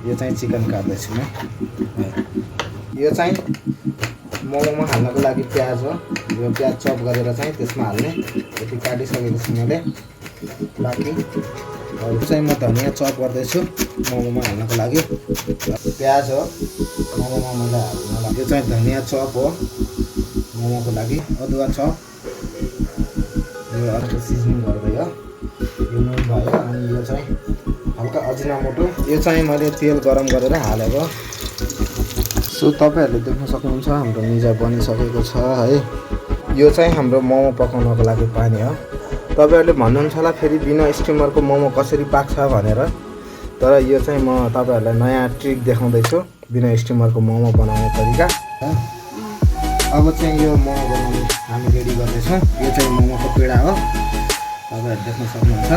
यो चाहिँ चिकन काट्दैछु म। यो चाहिँ मोमोमा हाल्नको लागि प्याज हो। यो प्याज चप गरेर चाहिँ त्यसमा हाल्ने। यति काटिसकेको छु मैले। बाँकी अरू चाहिँ म धनियाँ चप गर्दैछु मोमोमा हाल्नको लागि। प्याज हो मोमोमा मैले हाल्न लागि। यो चाहिँ धनियाँ चप हो मोमोको लागि। अदुवा चप, यो अर्को सिजनिङ गर्दै हो। यो नुन भयो। अनि यो चाहिँ हल्का अजिनामोटो। यो चाहिँ मैले तेल गरम गरेर हालेको। सो तपाईँहरूले देख्न सक्नुहुन्छ हाम्रो मिजा बनिसकेको छ है। यो चाहिँ हाम्रो मोमो पकाउनको लागि पानी हो। तपाईँहरूले भन्नुहुन्छ होला फेरि बिना स्टिमरको मोमो कसरी पाक्छ भनेर। तर यो चाहिँ म तपाईँहरूलाई नयाँ ट्रिक देखाउँदैछु बिना स्टिमरको मोमो बनाउने तरिका। अब चाहिँ यो मोमो बनाउने हामी रेडी गर्दैछौँ। यो चाहिँ मोमोको पेडा हो, तपाईँहरू देख्न सक्नुहुन्छ।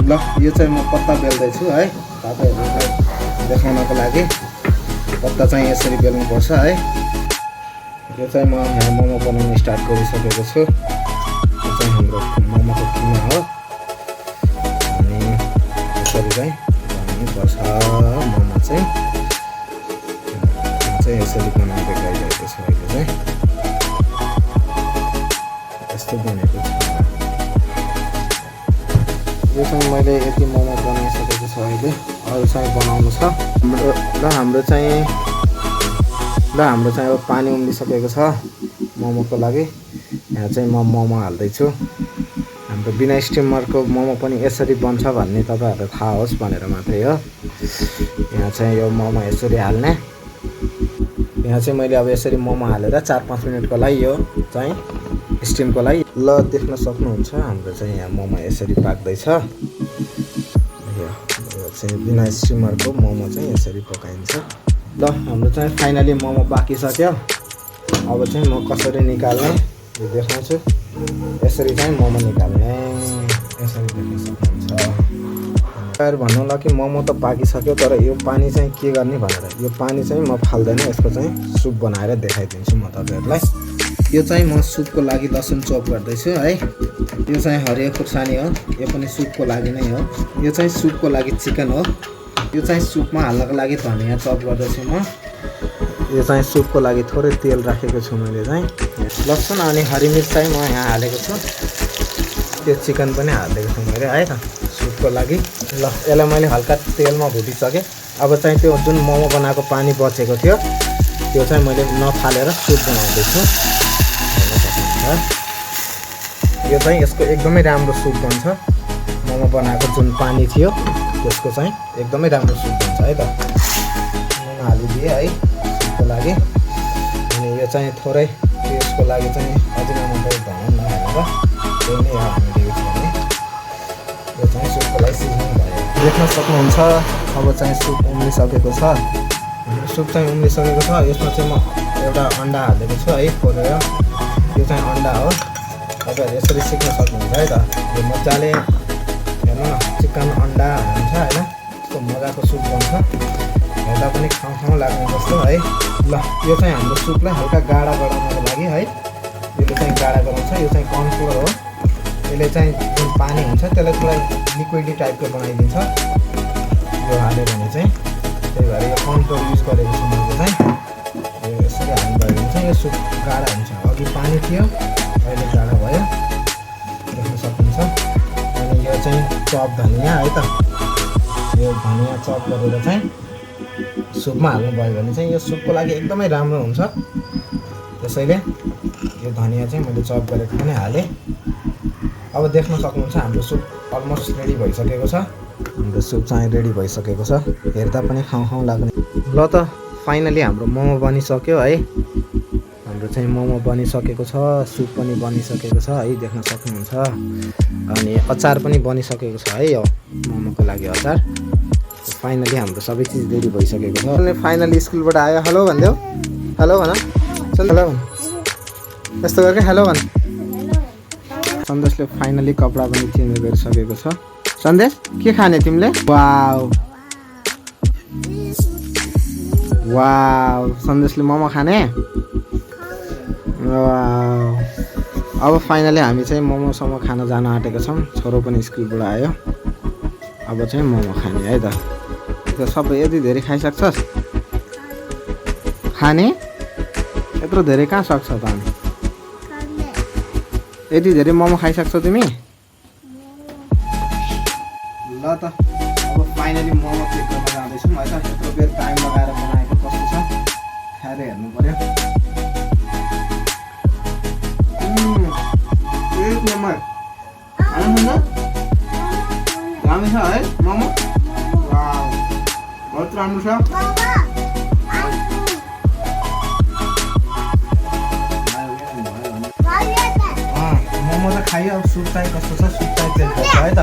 ल यो चाहिँ म पत्ता बेल्दैछु है तपाईँहरूलाई देखाउनको लागि। पत्ता चाहिँ यसरी बेल्नुपर्छ है। यो चाहिँ म यहाँ मोमो बनाउन स्टार्ट गरिसकेको छु। यो चाहिँ हाम्रो मोमोको किमा हो। अनि यसरी चाहिँ बनाउनुपर्छ मोमो चाहिँ। यसरी बनाउँदै गइरहेको छु अहिले चाहिँ। यस्तो बनेको छ। यो चाहिँ मैले यति मोमो बनाइसकेको छु अहिले। अरू चाहिँ बनाउनु छ। हाम्रो चाहिँ अब पानी उम्लिसकेको छ मोमोको लागि। यहाँ चाहिँ म मोमो हाल्दैछु। हाम्रो बिना स्टिमरको मोमो पनि यसरी बन्छ भन्ने तपाईँहरूलाई थाहा होस् भनेर मात्रै हो। यहाँ चाहिँ यो मोमो यसरी हाल्ने। यहाँ चाहिँ मैले अब यसरी मोमो हालेर 4-5 मिनटको लागि यो चाहिँ स्टिमको लागि। ल देख्न सक्नुहुन्छ हाम्रो चाहिँ यहाँ मोमो यसरी पाक्दैछ। यो चाहिँ बिना स्टिमरको मोमो चाहिँ यसरी पकाइन्छ। ल हाम्रो चाहिँ फाइनली मोमो पाकिसक्यो। अब चाहिँ म कसरी निकाल्ने यो देखाउँछु। यसरी चाहिँ मोमो निकाल्ने। यसरी देख्न सक्नुहुन्छ। भन्नु होला कि मोमो त पाकिसक्यो तर यो पानी चाहिँ के गर्ने भनेर। यो पानी चाहिँ म फाल्दैन, यसको चाहिँ सुप बनाएर देखाइदिन्छु म तपाईँहरूलाई। यो चाहिँ म सुपको लागि लसुन चप गर्दैछु है। यो चाहिँ हरियो खुर्सानी हो। यो पनि सुपको लागि नै हो। यो चाहिँ सुपको लागि चिकन हो। यो चाहिँ सुपमा हाल्नको लागि धनियाँ चप गर्दैछु म। यो चाहिँ सुपको लागि थोरै तेल राखेको छु मैले चाहिँ। लसुन अनि हरी मिर्च चाहिँ म यहाँ हालेको छु। त्यो चिकन पनि हालिदिएको छु मैले है त सुपको लागि। ल यसलाई मैले हल्का तेलमा भुटिसकेँ। अब चाहिँ त्यो जुन मोमो बनाएको पानी बचेको थियो त्यो चाहिँ मैले नफालेर सुप बनाउँदैछु। हेर्न सक्नुहुन्छ। यो चाहिँ यसको एकदमै राम्रो सुप बन्छ। मोमो बनाएको जुन पानी थियो त्यसको चाहिँ एकदमै राम्रो सुप बन्छ है त। नुन हालिदिएँ है सुपको लागि। अनि यो चाहिँ थोरै त्यसको लागि चाहिँ अजिनामोटो भनौँ न भनेर त्यही नै हामीले युज गर्ने। यो चाहिँ सुपको लागि सिजनिङ भयो। देख्न सक्नुहुन्छ अब चाहिँ सुप उम्लिसकेको छ। सुप चाहिँ उम्लिसकेको छ। यसमा चाहिँ म एउटा अन्डा हालेको छु है फोरेर। यो चाहिँ अन्डा हो। तपाईँहरू यसरी सिक्न सक्नुहुन्छ है त। यो मजाले हेर्नु न चिकन अन्डा हुन्छ होइन। यस्तो मजाको सुप बन्छ। हेर्दा पनि खाउँ लाग्ने जस्तो है। ल यो चाहिँ हाम्रो सुपलाई हल्का गाढा गराउनको लागि है। यसले चाहिँ गाढा गराउँछ। यो चाहिँ कर्नफ्लोर हो। यसले चाहिँ जुन पानी हुन्छ त्यसलाई थोरै लिक्विडी टाइपको बनाइदिन्छ यो हाल्यो भने चाहिँ। त्यही भएर यो कर्नफ्लोर युज गरेको छु मैले चाहिँ। यो यसरी हाल्नुभयो भने चाहिँ यो सुप गाढा हुन्छ। अघि पानी थियो अहिले गाढा भयो देख्न सक्नुहुन्छ। अनि यो चाहिँ चप धनियाँ है त। यो धनियाँ चप गरेर चाहिँ सुपमा हाल्नुभयो भने चाहिँ यो सुपको लागि एकदमै राम्रो हुन्छ। त्यसैले यो धनियाँ चाहिँ मैले चप गरेको पनि हालेँ। अब देख्न सक्नुहुन्छ हाम्रो सुप अलमोस्ट रेडी भइसकेको छ। हाम्रो सुप चाहिँ रेडी भइसकेको छ। हेर्दा पनि खाउँ लाग्ने। ल त फाइनली हाम्रो मोमो बनिसक्यो है। हाम्रो चाहिँ मोमो बनिसकेको छ। सुप पनि बनिसकेको छ है देख्न सक्नुहुन्छ। अनि अचार पनि बनिसकेको छ है यो मोमोको लागि अचार। फाइनली हाम्रो सबै चिज रेडी भइसकेको छ। अनि फाइनली स्कुलबाट आयो हेलो भनिदेऊ। हेलो भन। चल हेलो भन। यस्तो गरेर हेलो भन। सन्देशले फाइनली कपडा पनि चेन्ज गरिसकेको छ। सन्देश के खाने तिमीले? वाउ वाउ सन्देशले मोमो खाने। वाउ अब फाइनली हामी चाहिँ मोमोसम्म खान जान आँटेको छौँ। छोरो पनि स्कुलबाट आयो। अब चाहिँ मोमो खाने है त। त्यो सबै यति धेरै खाइसक्छस्? खाने यत्रो धेरै कहाँ सक्छ त अनि? यति धेरै मोमो खाइसक्छौ तिमी? ल त अब फाइनली मोमो चेक गर्न जाँदैछौँ है त। यत्रो बेर टाइम लगाएर बनाएको कस्तो छ खाएर हेर्नु पर्यो। एक नम्बर दामी छ है मोमो। बहुत राम्रो छ। मोमो त खायो, अब सुप चाहिँ कस्तो छ? सुप चाहिँ टेस्ट गर्छ है त।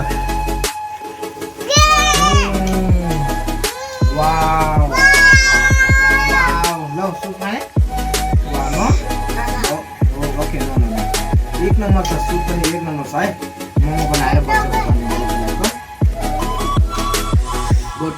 वाउ ल सुप खाने? ओके न एक नम्बर छ, सुप पनि एक नम्बर छ है। मोमो बनाएर बस्छ गुड।